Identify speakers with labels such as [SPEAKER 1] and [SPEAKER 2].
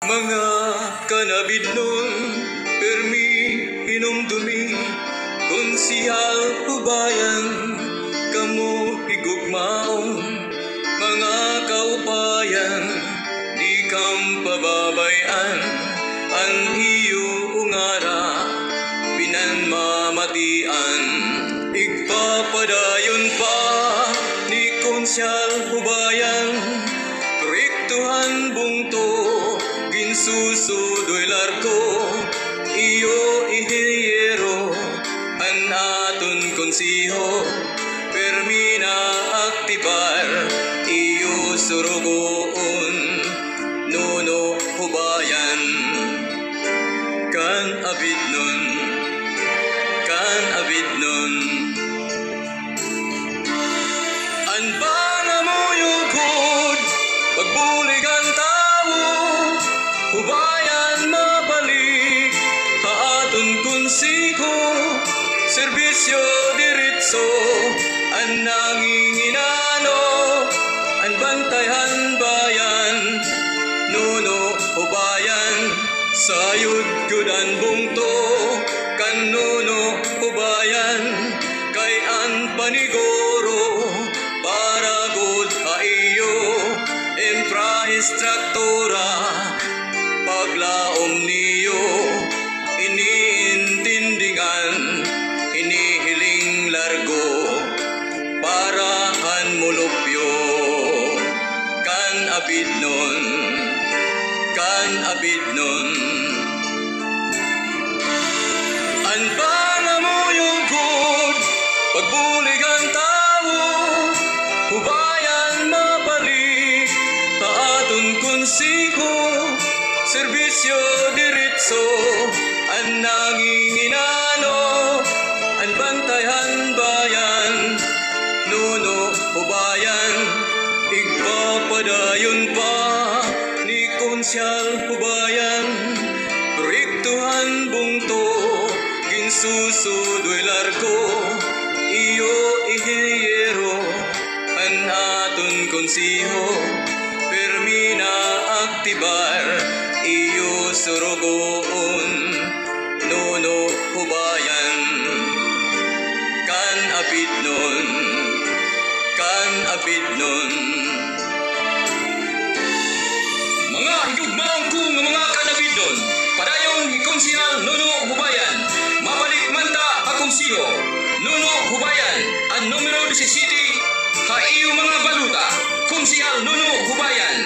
[SPEAKER 1] Mga kanabid nun, permi hinumdumi, konsihal hubayan, kamu higugmaon, mga kaupayan, di kam pababayan, ang iyo ungara, pinanmamatian, igpapadayon pa, ni konsyal hubayan, koriktuhan bungto, ginsusudoy larko, iyo ihiyero, an aton konsiho, permina aktibar, iyo surugoon, nuno hubayan, kan abid nun, kan abid nun. An pangamuyugod, pagbulig ang tao, hubayan mabalik, haaton konsiho, serbisyo diretso, ang nanginginano, ang bantayan bayan, nuno hubayan, sayod gudan bungto, kan nuno hubayan, kay an panigoro, para good aiyo, infrastruktura, paglaom niyo, iniintindingan, inihiling largo, parahan mulupyo, kan abid nun, kan abid nun. Ang pangamuyugod, pagbulig ang tao, hubayan mabalik, haaton konsiho, serbisyo diretso, ang nanginginano, ang bantayan bayan, nuno hubayan, igpapadayon pa, ni konsyal hubayan, koriktuhan bungto, ginsusudoy larko, iyo ihiyero, an aton konsiho, permina aktibar, iyo surugoon, nuno hubayan, kan abid nun, kan abid nun. Mga higugmaong ko nga mga kanabid nun, padayon ikonsihal nuno hubayan, mabalik manta akonsiho, nuno hubayan, ang numero 17, ha iyo mga baluta, konsihal nuno hubayan.